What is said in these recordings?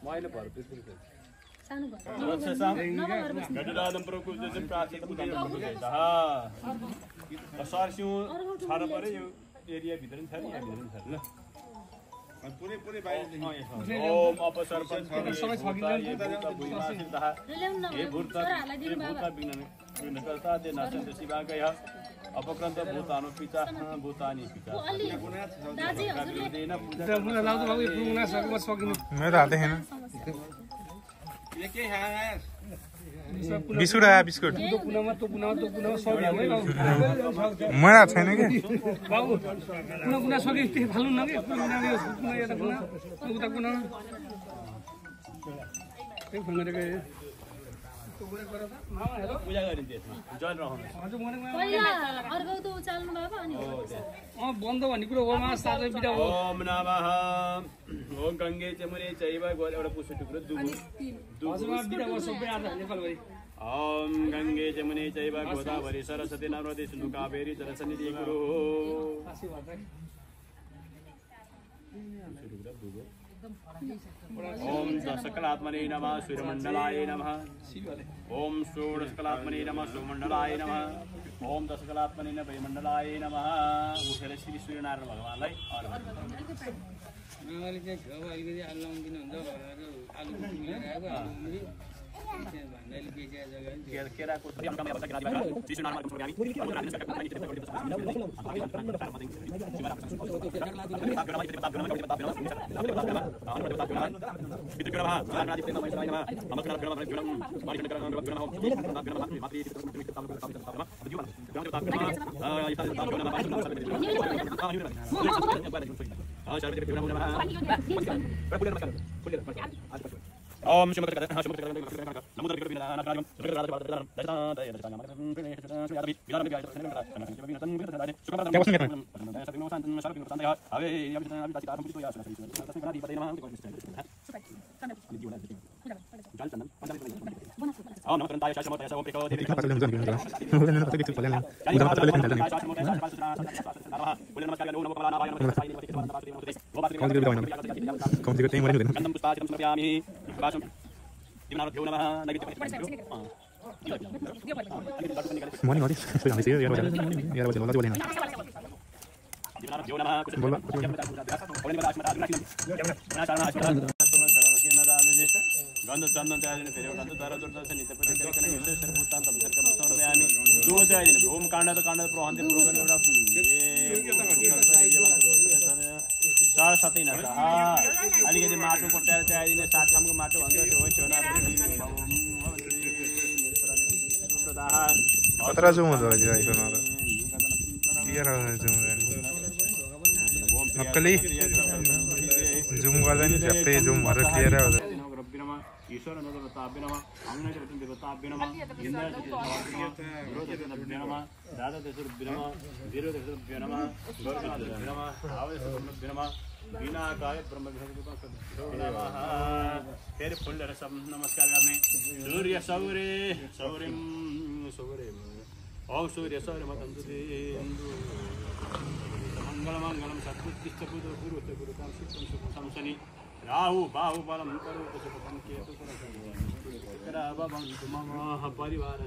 मैले भर त्यसरी सानो घर गडुरादम प्रको चाहिँ प्राचीन सरसिउ छाडा परे यो एरिया भित्र नि छ नि यहाँ भित्र नि छ ल पुरै पुरै बाहिर ओम अपसर सबै छकिन्छ हे भूत विघ्नकर्ता दे नाशन शिवागय अपक्रन्त भूतानु पिता भूतानि पिता दाजी हजुरले पुना लाउँदा भाउ पुना सकिनु मेरो हातै हैन के है बिस्कुट आयो बिस्कुट तो पुनामा सकिनु मलाई छैन के भाउ पुना सके फाल्नु न के पुना एउटा पुना उता पुना त्यो फोन गरेको पूजा गरिन्छ यसमा जल रहनु पहिला अर्को त उचाल्नु बाबा अनि बन्द भन्ने कुरो हो मा साथै बिदा हो ओम नमः ओम गंगे चमुने चैव एउटा पुष्प टुक्रो हजुरमा बिदा हो सबै आज नेपाल गरी ओम गंगे चमुने चैव गोदावरी सरस्वती नर्मदे सिन्धु कावेरी जलसन्निधि कुरु ओम सकलात्मने नमः सूर्यमंडलाय नमः ओम षोडशकलात्मने नमः सूर्यमंडलाय नमः ओम दशकलात्मने नमः वायुमंडलाय नमः उठेर श्री सूर्यनारायण भगवानलाई उहाँले चाहिँ घाउ अलिकति आलु लाउदिनु हुन्छ आलु लगाएको केराको Om शुभकर्ता morning all this so I say yaar wajah bola boleh na गन्ध चन्दन त्याजने फेरि गन्ध तर दुर्दर्शन नित्य परिचर्कने विशेषर भूतान्त विसर्कम समर्पयामि दुः त्याजने ओम काण्ड प्रहन्ते पुरोगन एउटा चार सातै न अलिकति माटो कोट्याएर त्यादिने 7 ठामको माटो भन्छ हो छेउना खतरा जो हुन्छ अहिले आइफोनमा त क्लियर जुम नक्कली जुम गर्दा नि झ्याप्पै जुम भएर क्लियर हुन्छ ईश्वर नमः आंगन देवताभ्य नमः इंद्र देवताभ्य नमः दादा देवताभ्य नमः वीर देवताभ्य नमः गौरव देवताभ्य नमः आवश्यक नमः विनाकाय ब्रह्म विष्णु नमः फिर फूल सब नमस्कार करने सूर्य सौर्य सौर्यम सौर्य ओम सूर्य सौर्य मतंतु मंगल मंगलम सत्पुष्ट पुरो गुरु गुरु काम सिद्धम सुखम शनि राहु बाहु बलम करो सुखम केतु मम परिवार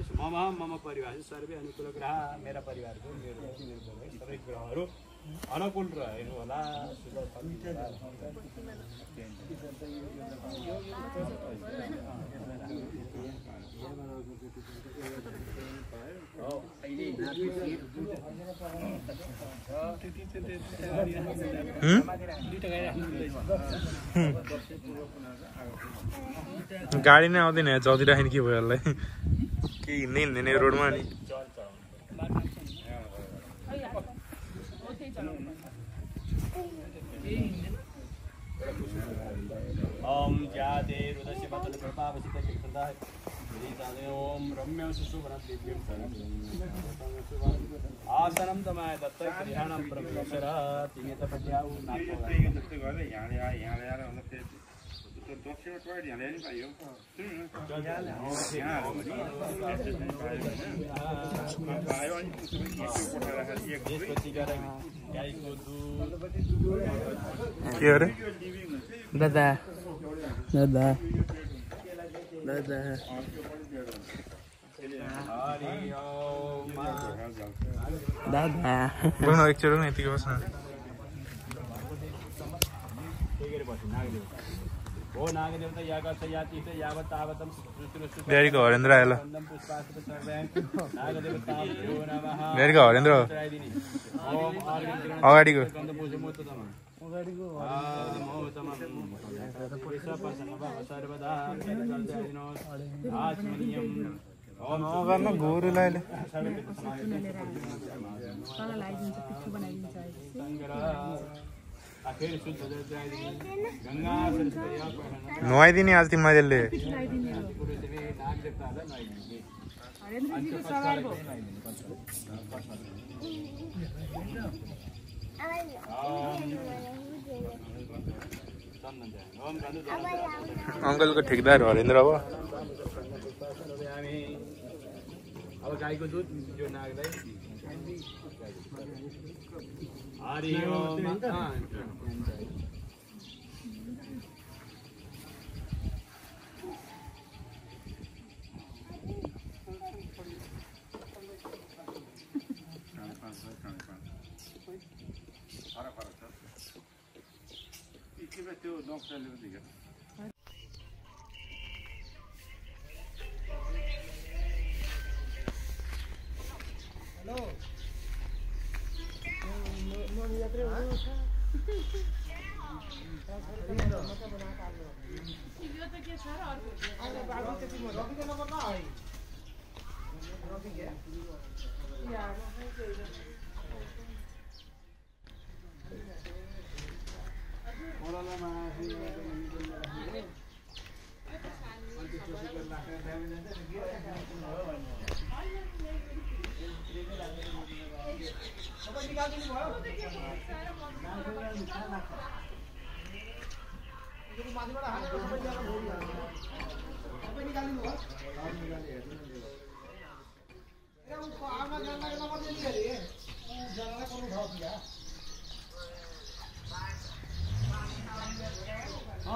मम परिवार सर्वे अनुकूल ग्रह मेरा परिवार को मेरो सबै ग्रहहरू अनुकूल रहेको होला गाडी नै आउँदैन चौधिराख्ने के भयो यसलाई के हिँड्ने रोडमा नि ओम जाते रुदस्य पतन कृपा वसित चित्रदा ओम रम्यं सुशोभनं दिव्यं आसनं तमाय दत्त ध्यानं परमेश्वर तिमी तपस्याउ नाको जस्तै गरे यहाँले आएर मतलब दक्षिण टोइड यहाँले नि पाइयो के अरे दादा दादा दादा दादा बघ ना एक चढून येते की बस ना ओ नागदेवता यागत याति से यावत तावतम डैडी का हरेंद्र आयला वंदम पुष्पास्त्र सर्वैं नागदेवता यो नमः डैडी का हरेंद्र ओम अगाडि को गन्ध पूजा मोततम अगाडिको मोततम सर्वदा सर्वदिनो आत्मनियम ओम गर्न गोरुलाई तल लगाइदिन्छ पिठो बनाइदिन्छ नुहाइदिने आज तिमीलाई त्यसले अङ्कलको ठेकदार हरेन्द्र अब गाईको दुध जो नागलाई हरि ओम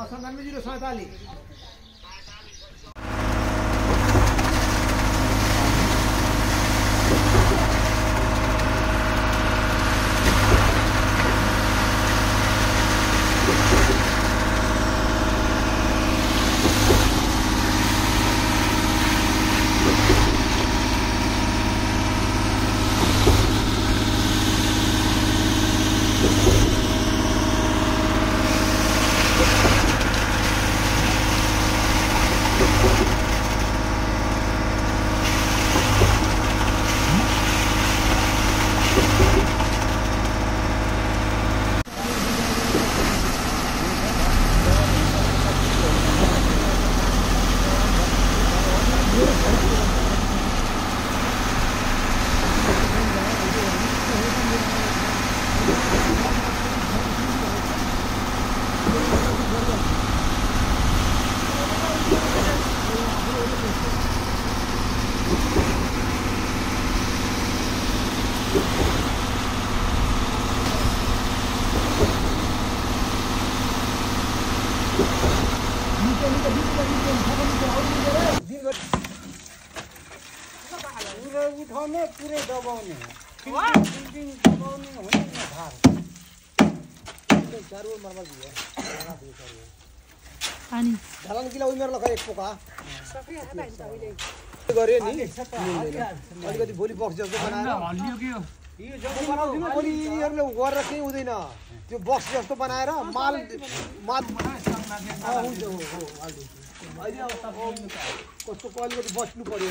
संतानवे 047 उठाउने पुरै दबाउने पानी ढलान किला उमेर लखा एक पोका गरे नि अलिकति भोलि बक्स जस्तो बनाएर यो जस्तो बनाउँदिन भोलि यिनीहरूले गरेर केही हुँदैन त्यो बक्स जस्तो बनाएर माल हुन्छ हो अहिले अब कस्तो अलिकति बस्नु पर्यो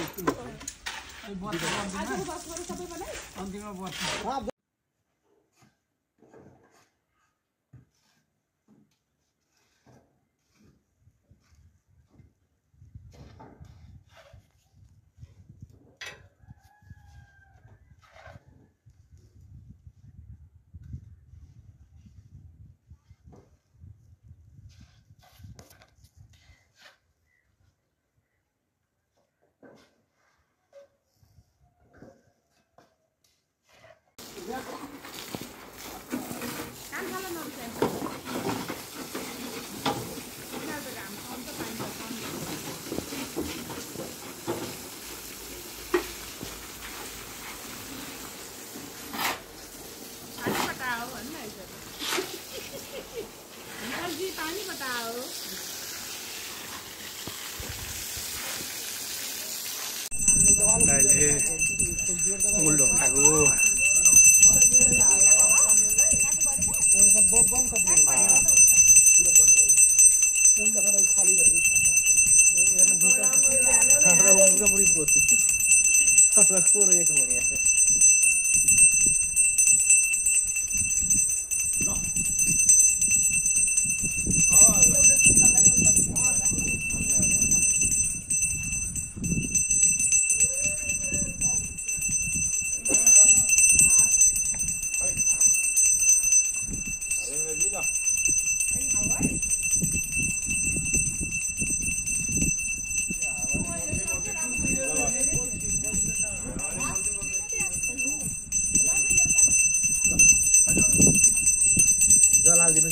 हालिदिनु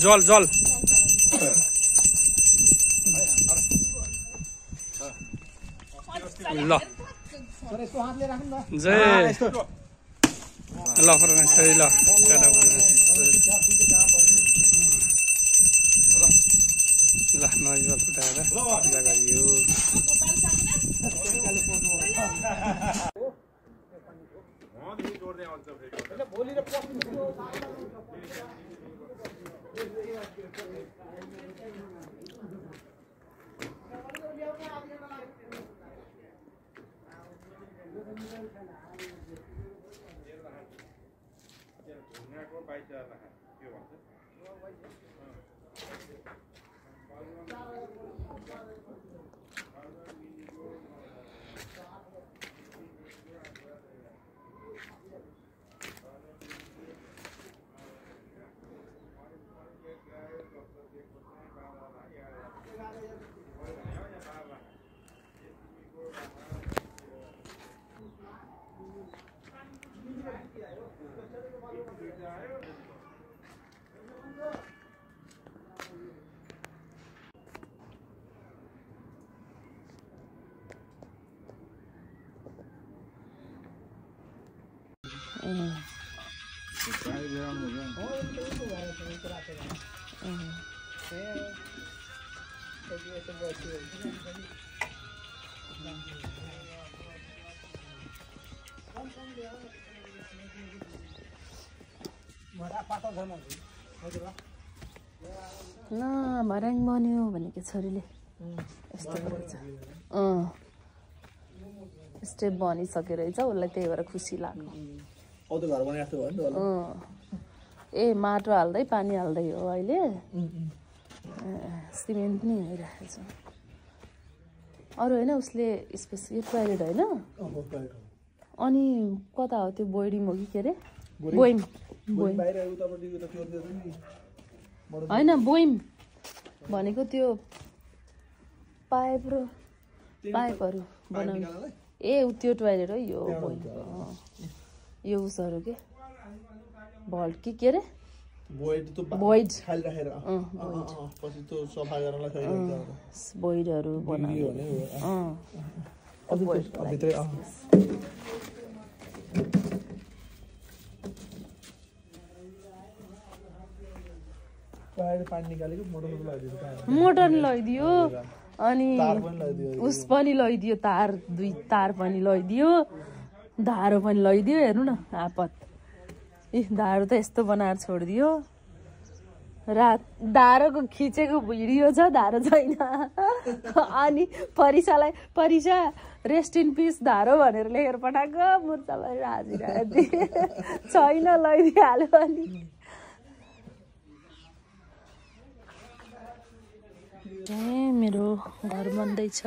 जल जल ल जय ल सही ल ल नरिवल फुटाएर पूजा गरियो ल भर्याङ बन्यो भनेको छोरीले यस्तो गरेछ स्टेप बनिसकेर रहेछ उसलाई त्यही भएर खुसी लाग्यो ए माटो हाल्दै पानी हाल्दै हो अहिले सिमेन्ट पनि हालिराखेको छ अरू होइन उसले यो टोयलेट होइन अनि कता हो त्यो बोइडिङ हो कि के अरे बोइम होइन बोइम भनेको त्यो पाइपहरू बनाउने ए त्यो टोयलेट हो यो बोइम यो उसहरू के भल्ट कि के अरे बोइडहरू बनाउने मोटर लगाइदियो अनि उस पनि लगाइदियो तार 2 तार पनि लगाइदियो धारो पनि लगाइदियो हेर्नु न आपत धारो त यस्तो बनाएर छोडिदियो धारोको खिचेको भिडियो छ धारो छैन अनि परिसा रेस्ट इन पिस धारो भनेर लेखेर पठाएको मुर्चालाई हाजिरा छैन लगाइदिइहाल्यो अनि मेरो घर बन्दैछ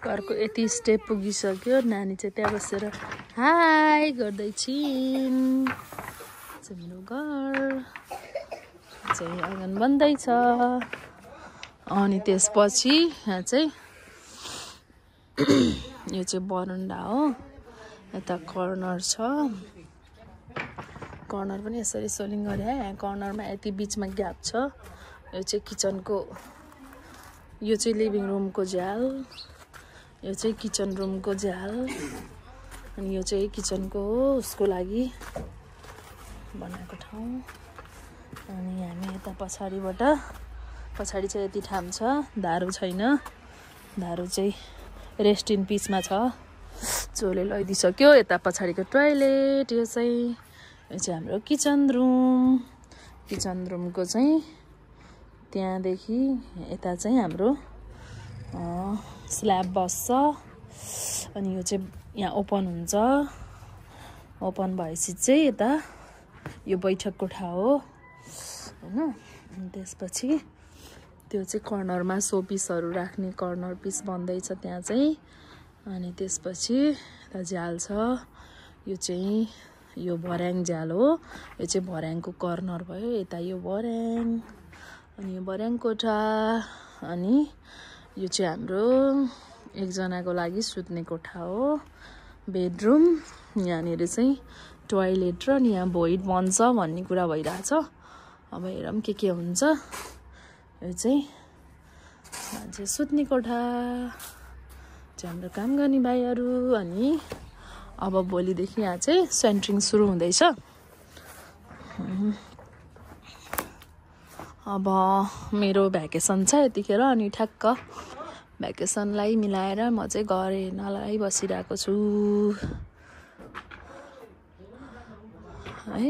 घरको यति स्टेप पुगिसक्यो नानी चाहिँ त्यहाँ बसेर हाई गर्दैछिन् मेरो घर चाहिँ आँगन बन्दैछ अनि त्यसपछि यहाँ चाहिँ यो चाहिँ बरन्डा हो यता कर्नर छ कर्नर पनि यसरी सोलिङ गरे यहाँ कर्नरमा यति बिचमा ग्याप छ यो चाहिँ किचनको यो चाहिँ लिभिङ रुमको झ्याल यो चाहिँ किचन रुमको झ्याल अनि यो चाहिँ किचनको हो उसको लागि बनाएको ठाउँ अनि हामी यता पछाडि चाहिँ यति ठाउँ छ धारो छैन धारो चाहिँ रेस्ट इन पिसमा छ चोले लगाइदिइसक्यो यता पछाडिको टोयलेट यो चाहिँ हाम्रो किचन रुमको चाहिँ त्यहाँदेखि यता चाहिँ हाम्रो स्ल्याब बस्छ अनि यो चाहिँ यहाँ ओपन हुन्छ ओपन भएपछि चाहिँ यता यो बैठक कोठा हो हैन अनि त्यसपछि त्यो चाहिँ कर्नरमा सोपिसहरू राख्ने कर्नर पिस बन्दैछ त्यहाँ चाहिँ अनि त्यसपछि यता झ्याल छ यो चाहिँ यो भर्याङ झ्याल हो यो चाहिँ भर्याङको कर्नर भयो यता यो भर्याङ अनि यो भर्याङ कोठा अनि यो चाहिँ हाम्रो एकजनाको लागि सुत्ने कोठा हो बेडरुम यहाँनिर चाहिँ टोयलेट र यहाँ भोइड बन्छ भन्ने कुरा भइरहेछ अब हेरौँ के हुन्छ। यो चाहिँ मान्छे सुत्ने कोठा, चाहिँ हाम्रो काम गर्ने भाइहरू। अनि अब भोलिदेखि यहाँ चाहिँ सेन्ट्रिङ सुरु हुँदैछ। अब मेरो भ्याकेसन छ यतिखेर, अनि ठ्याक्क भ्याकेसनलाई मिलाएर म चाहिँ घर हेर्नलाई बसिरहेको छु है।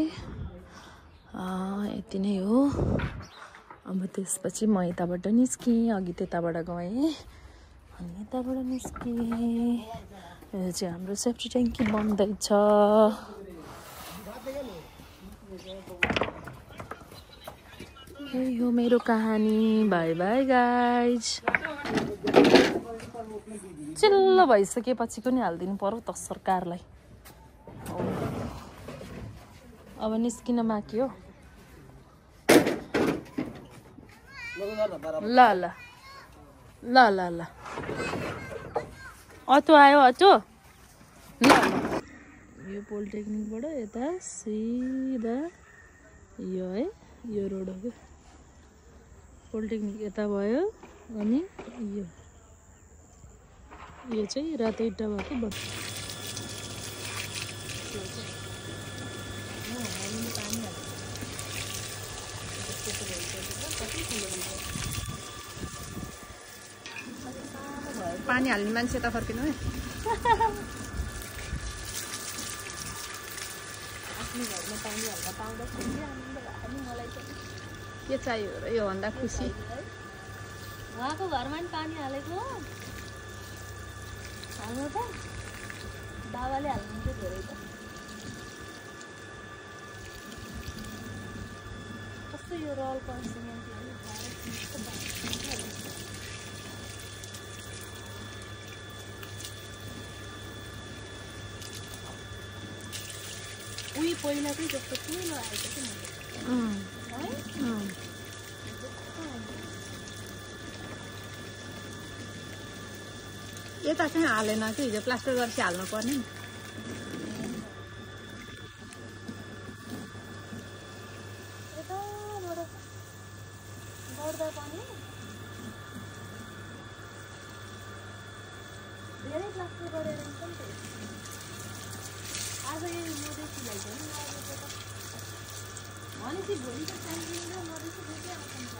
यति नै हो। अब त्यसपछि म यताबाट निस्केँ, अघि त्यताबाट गएँ अनि यताबाट निस्केँ। यो चाहिँ हाम्रो सेफ्टी ट्याङ्की बन्दैछ। यो मेरो कहानी। By by guys. चिल्लो भइसकेपछि पनि हालिदिनु पर्यो त सरकारलाई। अब निस्किन बाँकी हो। ल ल ल ल ल अटो आयो अटो। ल यो पोलिटेक्निकबाट यता सिधा यो है, यो रोड हो क्या। पोलिटेक्निक यता भयो अनि यो चाहिँ रातो इट्टा भएको बस। पानी हाल्ने मान्छे त फर्किनु है। आफ्नो घरमा पानी हाल्न पाउँदा मलाई चाहिँ के चाहियो र यो भन्दा खुसी। उहाँको घरमा नि पानी हालेको हाल्नु त बाबाले हाल्नुहुन्थ्यो धेरै त। कस्तो यो रल उही पहिलाकै जस्तो ठुलो आएको थियो यता चाहिँ हालेन कि हिजो प्लास्टर गरेपछि हाल्नु पर्ने नि। गर्दा पनि धेरै प्लास्टर गरेर आज यही मधेसी ल्याइदियो नि भनेपछि भोलि त चाहिँदैन र मधेसी दुइटै आउँछ।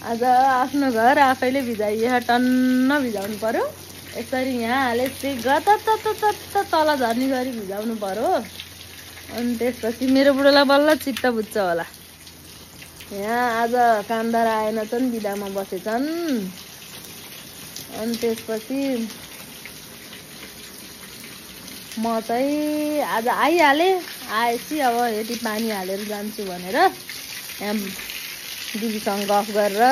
आज आफ्नो घर आफैले भिजाइए टन्न भिजाउनु पर्यो। यसरी यहाँ हालेपछि गत तल झर्ने गरी भिजाउनु पर्यो। अनि त्यसपछि मेरो बुढोलाई बल्ल चित्त बुझ्छ होला। यहाँ आज कामदार आएनछन्, बिदामा बसेछन्। अनि त्यसपछि म चाहिँ आज आइहालेँ। आएपछि अब यति पानी हालेर जान्छु भनेर यहाँ दिदीसँग गफ गरेर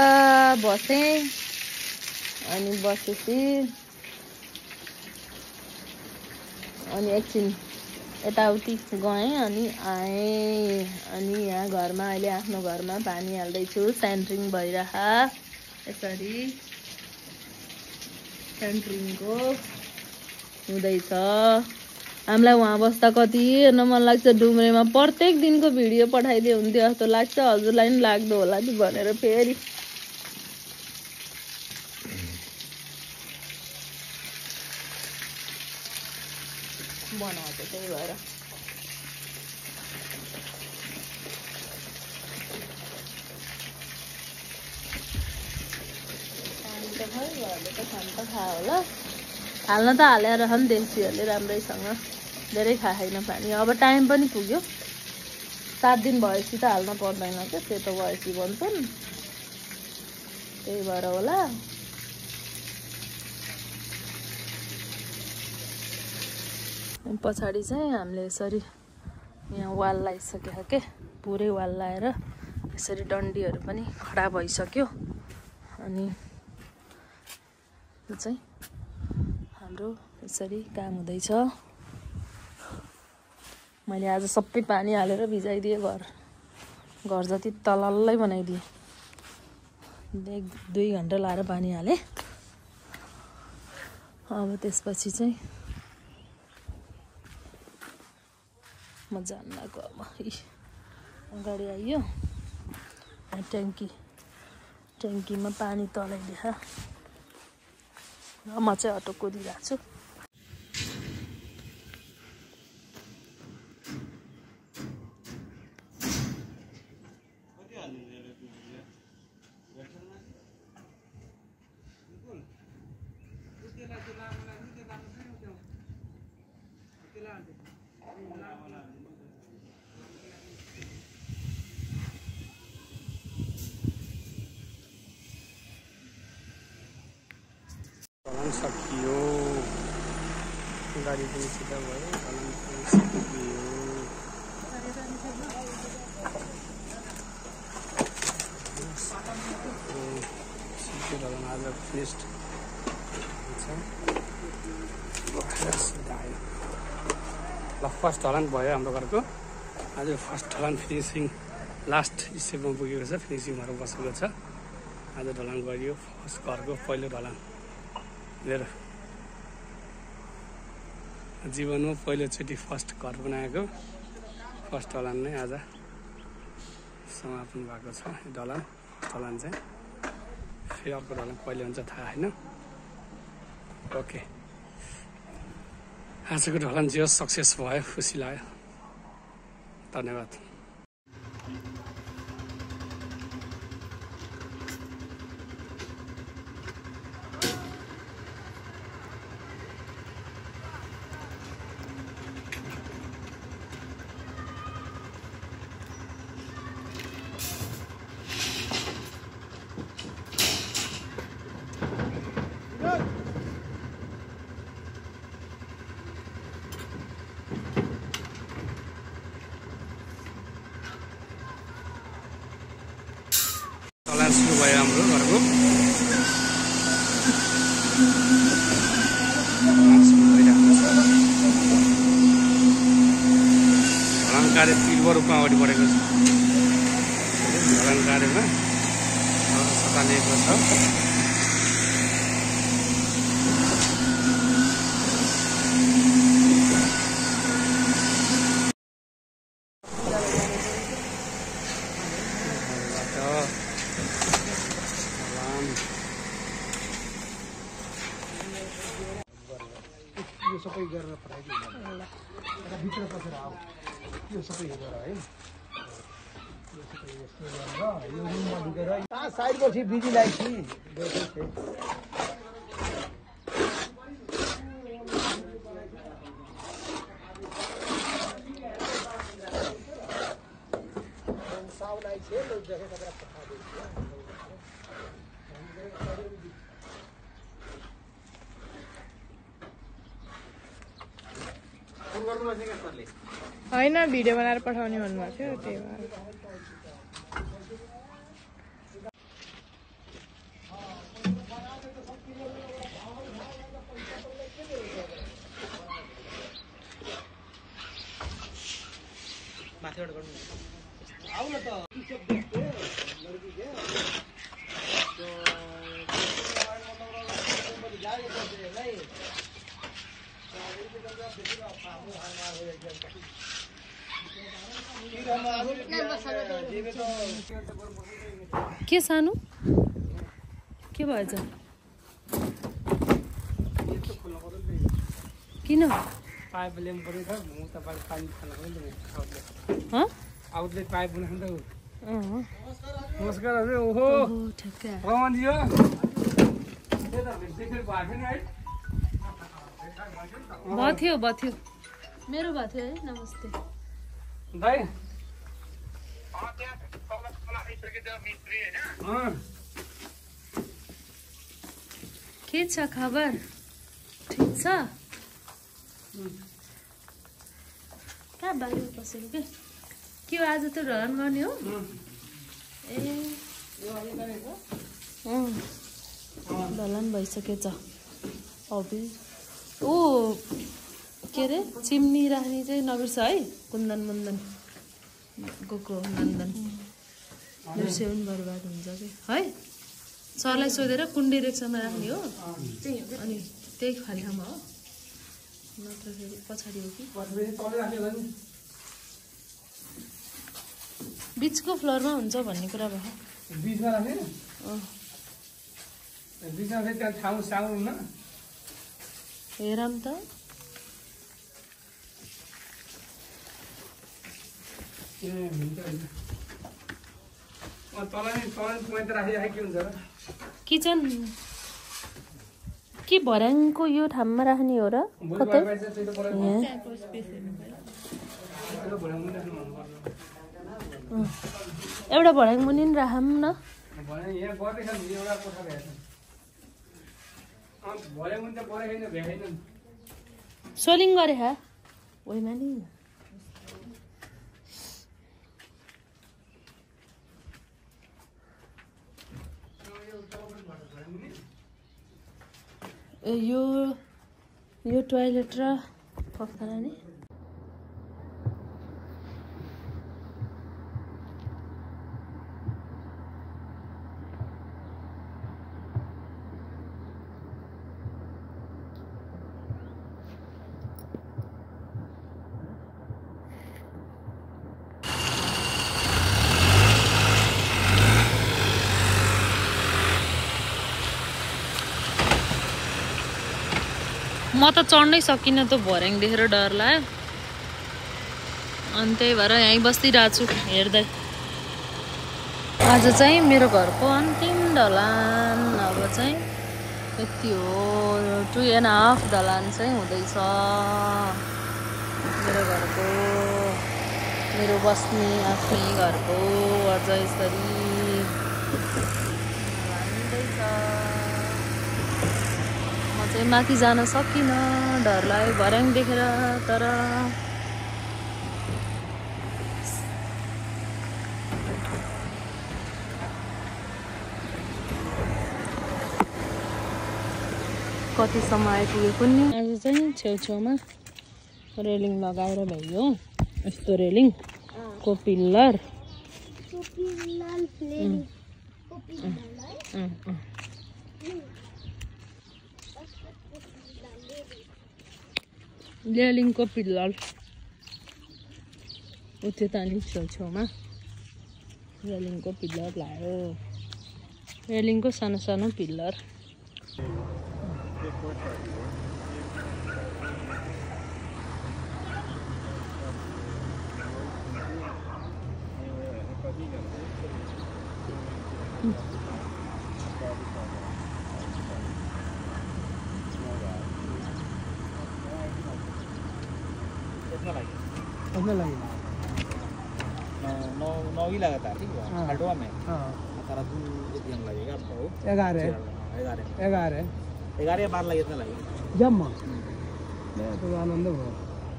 बसेँ। अनि बसेपछि अनि एकछिन यताउति गएँ अनि आएँ। अनि यहाँ घरमा अहिले आफ्नो घरमा पानी हाल्दैछु। सेन्ट्रिङ भइरह यसरी सेन्ट्रिङको हुँदैछ। हामीलाई उहाँ बस्दा कति हेर्न मन लाग्छ डुम्रेमा। प्रत्येक दिनको भिडियो पठाइदिए हुन्थ्यो जस्तो लाग्छ। हजुरलाई पनि लाग्दो होला नि भनेर फेरि बनाएको। त्यही भएर पानी त खै घरले त खान त खायो होला। हाल्न त हालेर नि देउसीहरूले राम्रैसँग। धेरै खाएन पानी। अब टाइम पनि पुग्यो। 7 दिन भएपछि त हाल्न पर्दैन क्या, सेतो भएपछि भन्छन्। त्यही भएर होला। पछाडि चाहिँ हामीले यसरी यहाँ वाल लगाइसक्यो के, पुरै वाल लगाएर यसरी डन्डीहरू पनि खडा भइसक्यो। अनि यो चाहिँ हाम्रो यसरी काम हुँदैछ। मैले आज सबै पानी हालेर भिजाइदिएँ घर। घर जति तलल्लै बनाइदिएँ। 1-2 घन्टा लाएर पानी हालेँ। अब त्यसपछि चाहिँ म जान लाग्यो। अब गाडी आइयो। ट्याङ्कीमा पानी तलाइदिए। म चाहिँ अटो कुदिरहेको छु। ढलान सकियो। गाडी पनि सिधा भयो। ढलान पनि सकियो। सिधै ढलान आज फिनिस्ड हुन्छ। सिधा आयो। ल फर्स्ट ढलान भयो हाम्रो घरको। आज फर्स्ट ढलान फिनिसिङ लास्ट स्टेपमा पुगेको छ। फिनिसिङ भएर बसेको छ। आज ढलान गरियो। फर्स्ट घरको पहिलो ढलान मेरो जीवनमा पहिलोचोटि फर्स्ट घर बनाएको फर्स्ट ढलान नै आज समापन भएको छ। ढलान चाहिँ फेरि अर्को ढलान कहिले हुन्छ थाहा होइन। ओके, आजको ढलान जे होस् सक्सेस भयो। खुसी लाग्यो। धन्यवाद। ढलान सुरु भयो हाम्रो घरको। ढलान कार्य तीव्र रूपमा अगाडि बढेको छ। ढलान कार्यमा सकालिएको छ। यो सबै गरेर पठाइदिनु यता भित्र पसेर आऊ। यो सबै हेरेर है यो सबै यस्तो गरेर यो रुममा ढुकेर साइड पछि बिजी लाइट कि साउलाई छे लोग देखे कतरा पठा दे। होइन भिडियो बनाएर पठाउने भन्नुभएको थियो त्यही भएर। माथिबाट गर्नु आउ न त लड़की के के सानो के भएछ? किन पाइप ल्याउनु पर्यो त। म तपाईँले पानी खानु पनि आउटलेट पाइप बनाउनु त। नमस्कार हजुर। ओहो रमनजी हो। भयो मेरो भएको थियो है। नमस्ते दाइ। के छ खबर? ठिक छ? कहाँ बाहिर बसेको के हो? आज त ढलान गर्ने हो? ए ढलान भइसकेछ। अभि ओ के अरे चिम्नी राख्ने चाहिँ नबिर्स है। कुन्दन मुन्दन गएको नन्दन दृश्य पनि बर्बाद हुन्छ कि है सरलाई सोधेर कुन डिरेक्सनमा राख्ने हो अनि त्यही खाली ठाउँमा हो नत्र फेरि पछाडि हो कि बिचको फ्लोरमा हुन्छ भन्ने कुरा भयो बिचमा राख्ने बिचमा फेरि त्यहाँ ठाउँ साउँ न हेरौँ त किचन के भर्याङको यो ठाउँमा राख्ने हो र कतै एउटा भर्याङ मुनि नि राखौँ न सोलिङ गरे हा ओइमा नि यो टोयलेट र पखाला नि म त चढ्नै सकिनँ त भर्याङ देखेर डर लाग्यो अनि त्यही भएर यहीँ बसिरहेको छु हेर्दै आज चाहिँ मेरो घरको अन्तिम ढलान अब चाहिँ यति हो 2.5 ढलान चाहिँ हुँदैछ मेरो घरको मेरो बस्ने आफ्नै घरको अझ यसरी ढलान्दैछ चाहिँ माथि जान सकिनँ डर लाग्यो भर्याङ देखेर तर कतिसम्म आइपुगेको नि आज चाहिँ छेउछेउमा रेलिङ लगाएर भयो यस्तो रेलिङको पिल्लर रेलिङको पिल्लर उता नि छेउछेउमा रेलिङको पिल्लर लायो रेलिङको सानो सानो पिल्लर कितना लगे नौ ही लगाता है ठीक है हल्टवा में तारा तू कितना लगेगा आपको 11 11 12 लगे इतना लगेगा जम्मा तो आनंद भयो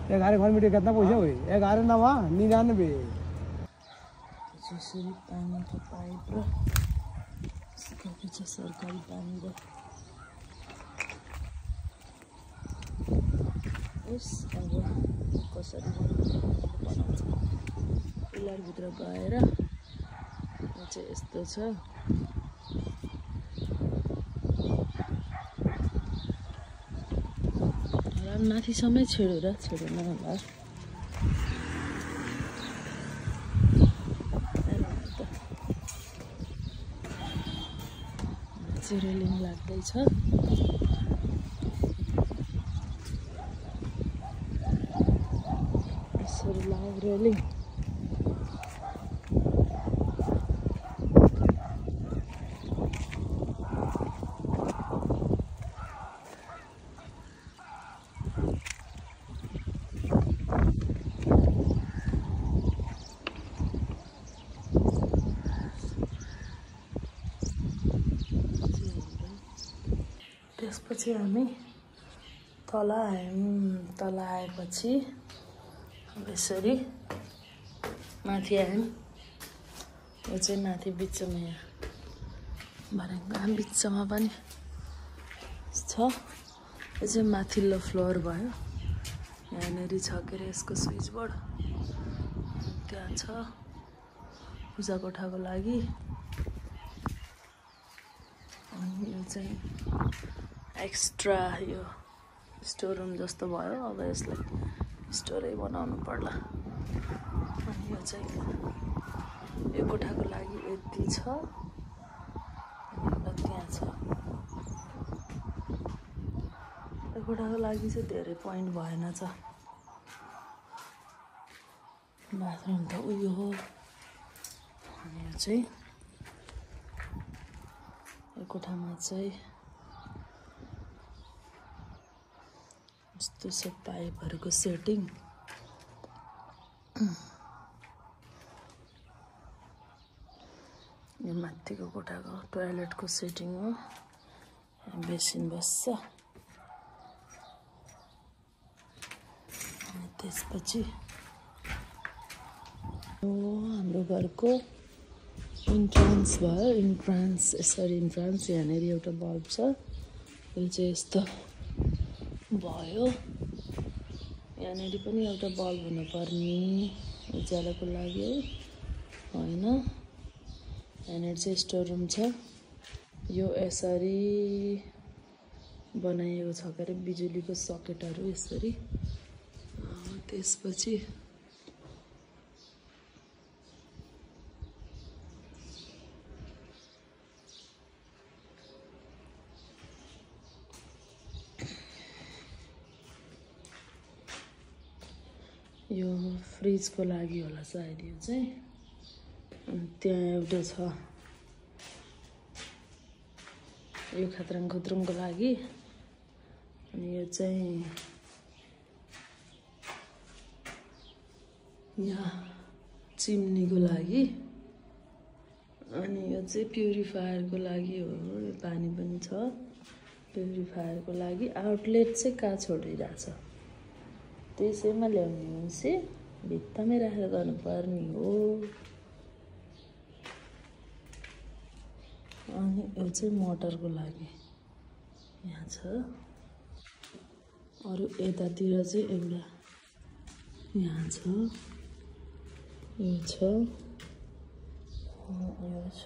11 घर में कितना पैसा हुई 11 नवा 99 जसरी पानीको पाइप र यसको पछि सरकारी पानी र यस अब कसरी बनाउँछ पिलरभित्र गएर चाहिँ यस्तो छ माथिसम्मै छेडेर छेडेन होला रेलिङ लाग्दैछ यसरी लाग्यो रेलिङ त्यसपछि हामी तल आयौँ तल आएपछि यसरी माथि आयौँ यो चाहिँ माथि बिचमा यहाँ भर्याङको बिचमा पनि छ यो चाहिँ माथिल्लो फ्लोर भयो यहाँनिर छ के अरे यसको स्विच बोर्ड त्यहाँ छ पूजा कोठाको लागि। अनि यो चाहिँ एक्स्ट्रा यो स्टोर रुम जस्तो भयो। अब यसलाई स्टोरै बनाउनु पर्ला। अनि यो चाहिँ यो कोठाको लागि यति छ। अनि त्यहाँ छ। यो कोठाको लागि चाहिँ धेरै पोइन्ट भएन छ। बाथरुम त उयो हो। अनि यो चाहिँ यो कोठामा चाहिँ यस्तो छ पाइपहरूको सेटिङ। यो माथिको कोठाको टोयलेटको सेटिङ हो। बेसिन बस्छ। अनि त्यसपछि हाम्रो घरको इन्ट्रान्स भयो। इन्ट्रान्स यसरी इन्ट्रान्स यहाँनिर एउटा बल्ब छ। यो चाहिँ यस्तो भयो। यहाँनिर पनि एउटा बल्ब हुनुपर्ने उज्यालोको लागि है होइन। यहाँनिर चाहिँ स्टोर रुम छ। यो यसरी बनाइएको छ के अरे बिजुलीको सकेटहरू यसरी। त्यसपछि यो फ्रिजको लागि होला सायद यो चाहिँ। अनि त्यहाँ एउटा छ यो खत्रङ खुत्रुङको लागि। अनि यो चाहिँ यहाँ चिम्नीको लागि। अनि यो चाहिँ प्युरिफायरको लागि हो। यो पानी पनि छ प्युरिफायरको लागि। आउटलेट चाहिँ कहाँ छोडिरहेछ त्यसैमा ल्याउने हुन्छ। भित्तामै राखेर गर्नुपर्ने हो। अनि यो चाहिँ मोटरको लागि यहाँ छ। अरू यतातिर चाहिँ एउटा यहाँ छ। यो छ यो छ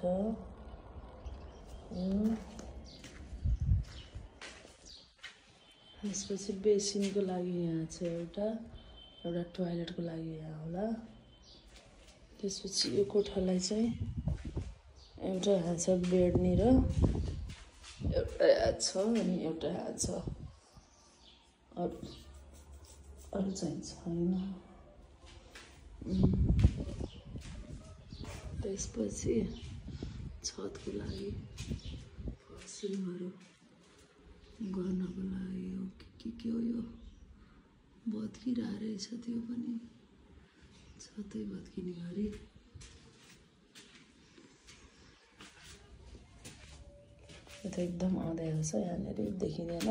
यो। त्यसपछि बेसिनको लागि यहाँ छ एउटा टोयलेटको लागि यहाँ होला। त्यसपछि यो कोठालाई चाहिँ एउटा यहाँ छ बेडनिर एउटा यहाँ छ। अनि एउटा यहाँ छ। अरू चाहिँ छैन। त्यसपछि छतको लागि फसिङहरू गर्नको लागि हो के हो यो भत्किरहेको रहेछ। त्यो पनि छतै भत्किने गरी। यो त एकदम अँध्यारो छ। यहाँनिर देखिँदैन।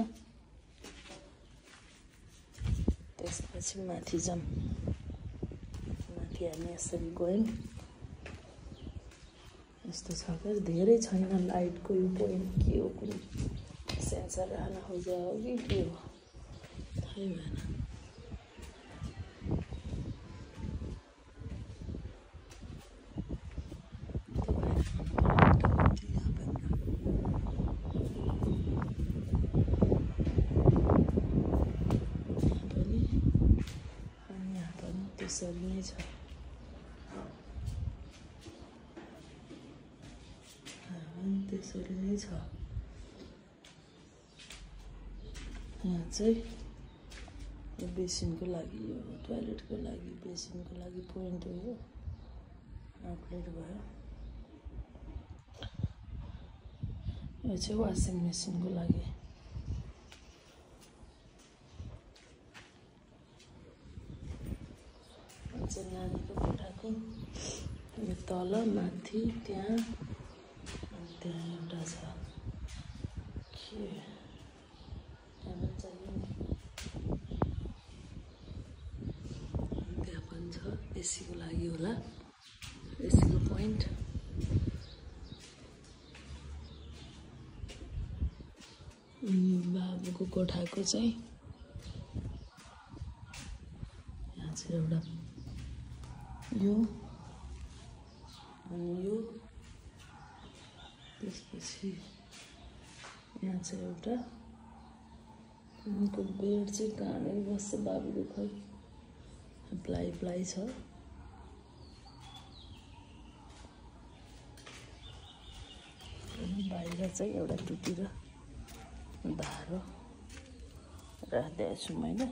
त्यसपछि माथि जाऊँ। माथि हामी यसरी गयौँ। यस्तो छ क्या धेरै छैन लाइटको यो पोइन्ट के हो कुनै सेन्सर राख्न खोजेको हो कि के हो थाहै भएन। यहाँ पनि त्यसरी नै छ। त्यसरी नै छ। यहाँ चाहिँ यो बेसिनको लागि यो टोयलेटको लागि बेसिनको लागि पोइन्ट हो। यो आउटलेट भयो। यो चाहिँ वासिङ मेसिनको लागि। चाहिँ नानीको कोठाको यो तल माथि त्यहाँ अनि त्यहाँ एउटा छ के त्यहाँ चाहियो नि। त्यहाँ पनि छ एसीको लागि होला। एसीको पोइन्ट। बाबुको कोठाको चाहिँ यहाँ चाहिँ एउटा यो त्यसपछि यहाँ चाहिँ एउटा उनको बेड चाहिँ कहाँनिर बस्छ बाबुको खै प्लाई छ। बाहिर चाहिँ एउटा टुटी र धारो राखिदिएको छु मैले,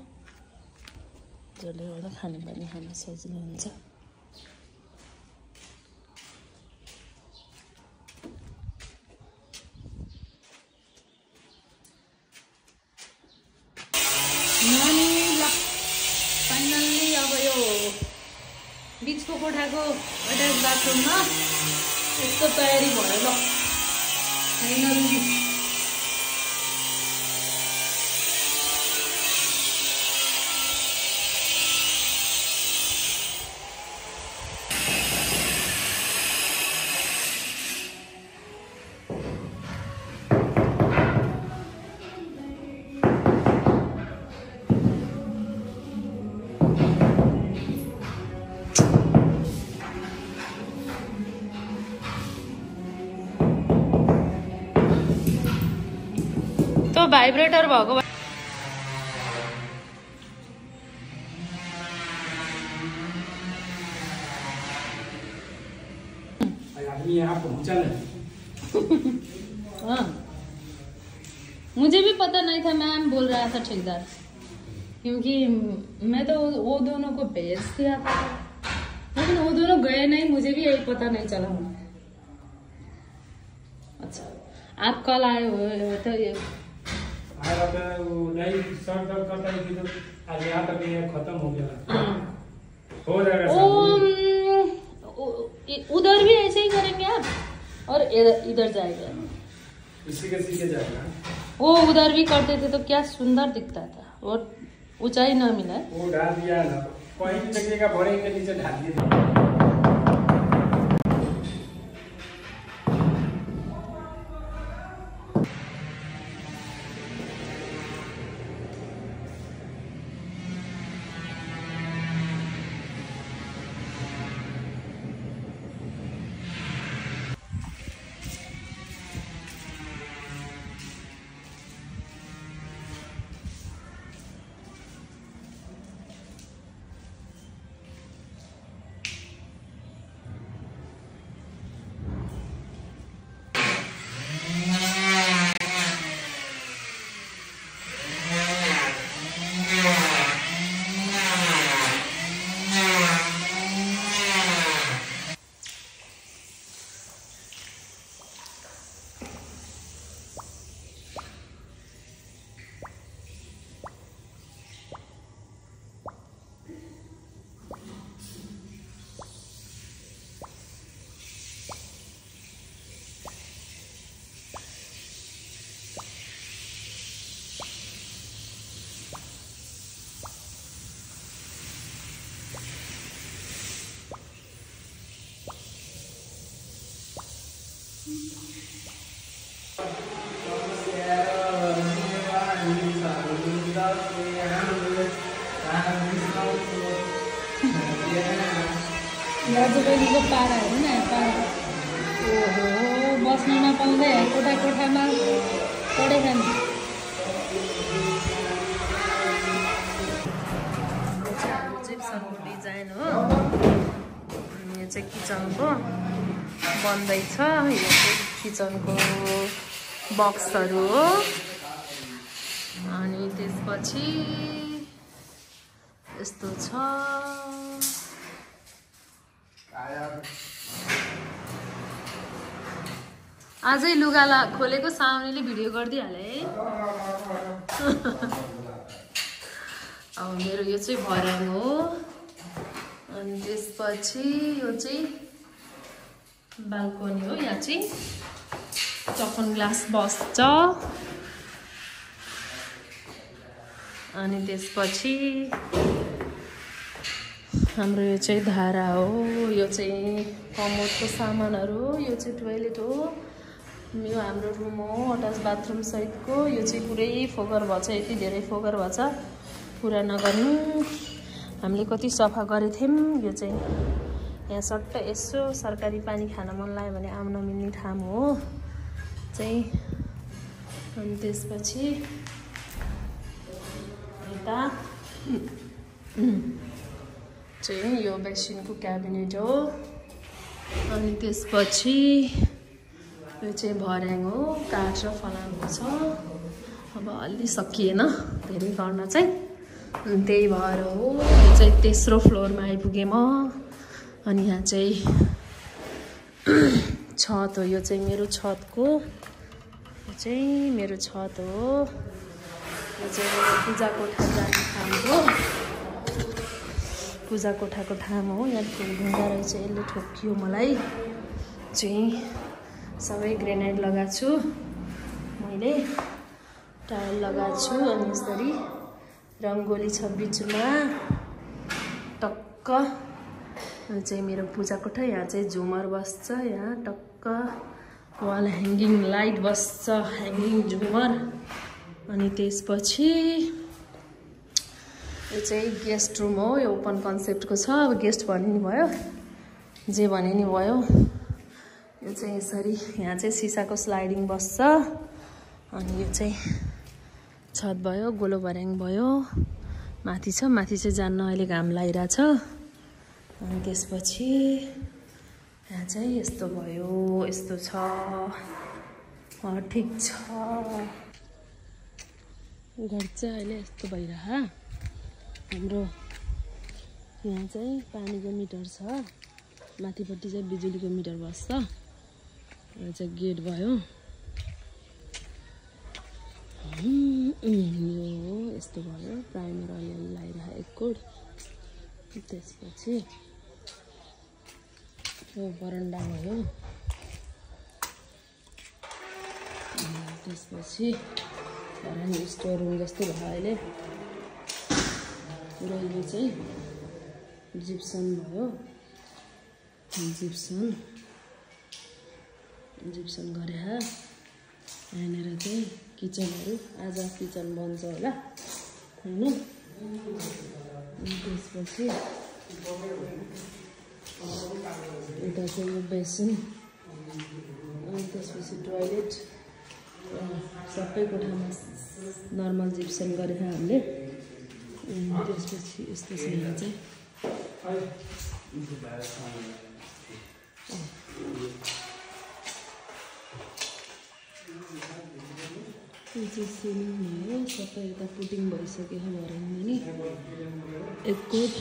जसले गर्दा खानेपानी खान सजिलो हुन्छ। फाइनल्ली अब यो बिचको कोठाको अट्याच बाथरुममा यस्तो तयारी भयो ल फाइनल्ली। तो भाइब्रेटर भएको मुझे भी पता नहीं था, मैम बोल रहा था ठेकेदार, क्योंकि मैं तो वो दोनों को भेज दिया था, लेकिन वो दोनों गए नहीं, मुझे भी यही पता नहीं चला। अच्छा आप कल आए हो तो ये नहीं सर दर्द करता है कि तो आज यहाँ तक ये खत्म हो गया, हो जाएगा। उधर भी ऐसे ही करेंगे आप और इधर जाएगा, इसी के सीखे जाएगा। वो उधर भी करते थे तो क्या सुंदर दिखता था, और ऊंचाई न मिला वो ढाल दिया ना, कहीं भी जगह का बड़े के नीचे ढाल दिया। दाजुबहिनीको पारा हेर्नु न, पारा ओहो बस्न नपाउँदै कोठा कोठामा पढे खाने। जिप्सनको डिजाइन हो, यो चाहिँ किचनको बन्दैछ, यो चाहिँ किचनको बक्सहरू हो। अनि त्यसपछि यस्तो छ, आजै लुगा खोलेको साउनेले भिडियो गरिदिइहाले है। अब मेरो यो चाहिँ भर्याङ हो, अनि त्यसपछि यो चाहिँ बाल्कनी हो, यहाँ चाहिँ चफन ग्लास बस्छ। अनि त्यसपछि हाम्रो यो चाहिँ धारा हो, यो चाहिँ कमोडको सामानहरू, यो चाहिँ टोइलेट हो, यो हाम्रो रुम हो अट्याच बाथरुम सहितको। यो चाहिँ पुरै फोहोर भएछ, यति धेरै फोहोर भएछ, पुरा नगर्नु। हामीले कति सफा गरेको थियौँ। यो चाहिँ यहाँ सट्ट यसो सरकारी पानी खान मन लाग्यो भने आउन मिल्ने ठाउँ हो। चाहिँ अनि त्यसपछि यता चाहिँ यो बेसिनको क्याबिनेट हो अनि त्यसपछि यो चाहिँ भर्याङ हो काठ र फलामको छ अब अलि सकिएन धेरै गर्न चाहिँ त्यही भएर हो यो चाहिँ तेस्रो फ्लोरमा आइपुगेँ म अनि यहाँ चाहिँ छत हो यो चाहिँ मेरो छतको यो चाहिँ मेरो छत हो यो चाहिँ मेरो पूजा कोठा जाने ठाउँ हो पूजा कोठाको ठाउँ हो यहाँ ढुङ्गा रहेछ यसले ठोकियो मलाई चाहिँ सबै ग्रेनाइट लगाएको छु मैले टाइल लगाएको छु अनि यसरी रङ्गोली छ बिचमा टक्क चाहिँ मेरो पूजा कोठा यहाँ चाहिँ झुमर बस्छ यहाँ टक्क वाल ह्याङ्गिङ लाइट बस्छ ह्याङ्गिङ झुमर अनि त्यसपछि यो चाहिँ गेस्ट रुम हो यो ओपन कन्सेप्टको छ अब गेस्ट भने नि भयो जे भने नि भयो यो चाहिँ यसरी यहाँ चाहिँ सिसाको स्लाइडिङ बस्छ अनि यो चाहिँ छत भयो गोलो भर्याङ भयो माथि छ माथि चाहिँ जान्न अहिले घाम लागिरहेछ अनि त्यसपछि यहाँ चाहिँ यस्तो भयो यस्तो छ ठिक छ घर चाहिँ अहिले यस्तो भइरह हाम्रो यहाँ चाहिँ पानीको मिटर छ माथिपट्टि चाहिँ बिजुलीको मिटर बस्छ यो चाहिँ गेट भयो यो यस्तो भयो प्राइमर अलिअलि लगाइरहेको एक कोड त्यसपछि यो बरन्डा भयो त्यसपछि स्टोर रुम जस्तो भयो अहिले र यो चाहिँ जिप्सन भयो जिप्सन गरे यहाँनिर चाहिँ किचनहरू आज किचन बन्छ होला हैन त्यसपछि यता चाहिँ यो बेसिन अनि त्यसपछि टोयलेट सबै कोठामा नर्मल जिप्सन गरेर हामीले त्यसपछि यस्तो छ यहाँ चाहिँ यो चाहिँ सिलिङ भयो सबै यता पुटिङ भइसक्यो भर्याङमा नि एक कोट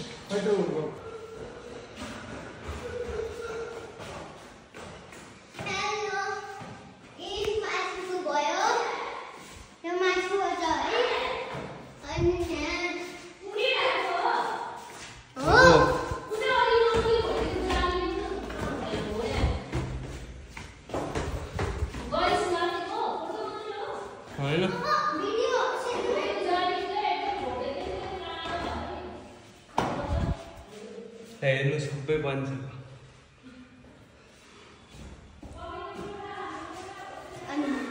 हेर्नु सबै बन्छ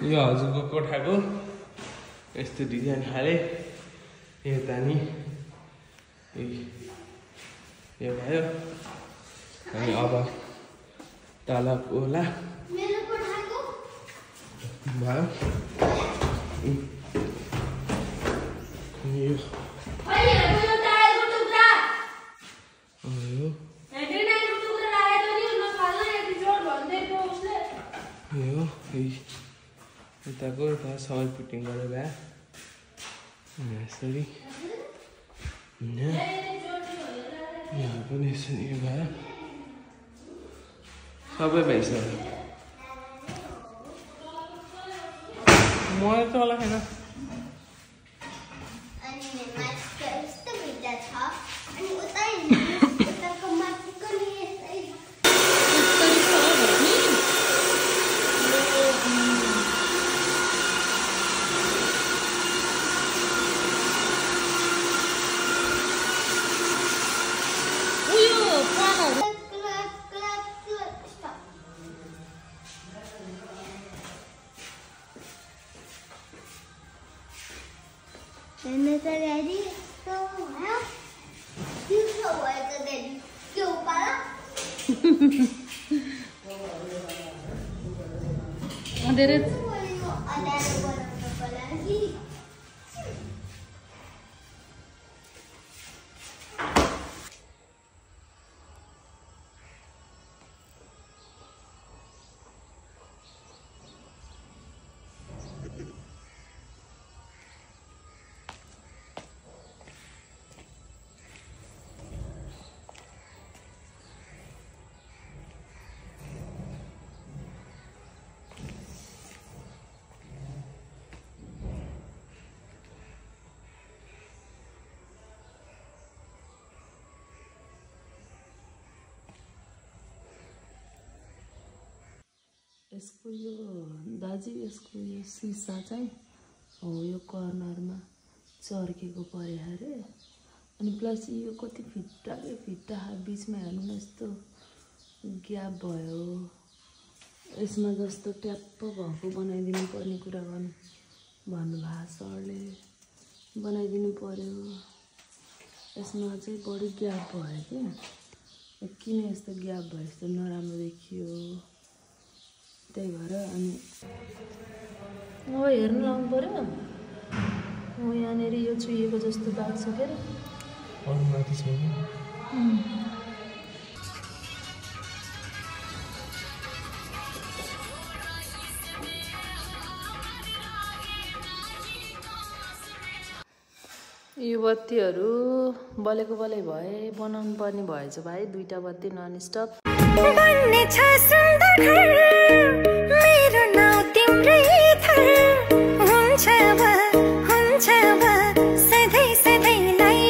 यो हजुरको कोठाको यस्तो डिजाइन खाले यता नि यो भयो अनि अब तल होला भयो यताको यता सबै पुटिङ गरेर भए यसरी यहाँ पनि यसरी भयो सबै भइसक्यो मलाई त होला छैन यसको यो दाजु यसको यो सिसा चाहिँ हो यो कर्नरमा चर्केको परे अरे अनि प्लस यो कति फिट्टा बिचमा हेर्नु न यस्तो ग्याप भयो यसमा जस्तो ट्याप्प भएको बनाइदिनु पर्ने कुरा भन्नुभएको सरले बनाइदिनु पर्यो यसमा चाहिँ बढी ग्याप भयो कि किन यस्तो ग्याप भयो यस्तो नराम्रो देखियो त्यही भएर अनि हेर्नु लाउनु पर्यो यहाँनिर यो चुहिएको जस्तो दाग छ के यो बत्तीहरू बलेको बले भए बनाउनु पर्ने भएछ भाइ दुईटा बत्ती नन स्टप मेरो नाउ तिम्रै थर हुन्छ सधैँ सधैँलाई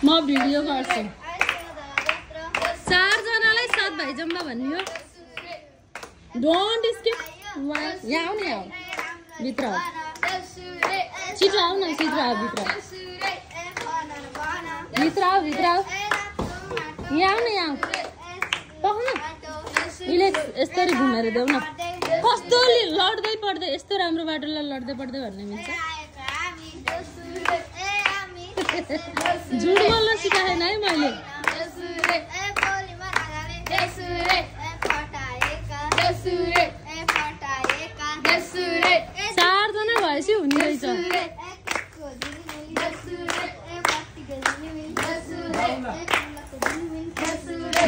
म भिडियो गर्छु 4 जनालाई साथ भाइ जम्मा भन्नु डोन्ट स्किप यहाँ आऊ नि आऊ भित्र छिटो आऊ न भित्र आऊ यहाँ आऊ न यहाँ पक्नु यसले यस्तरी घुमेर देऊ न कस्तो लड्दै पढ्दै यस्तो राम्रो बाटोलाई लड्दै पढ्दै भन्ने मिल्छ झुट बोल्न सिकाएन है मैले 4 जना भएपछि हुने रहेछ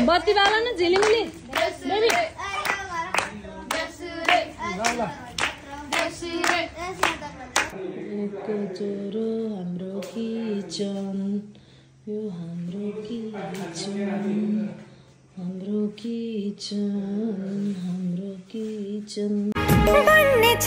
बत्ती बाला न झिलिमिली बेबी ज्वरो हाम्रो किचन यो हाम्रो किचन बन्ने छ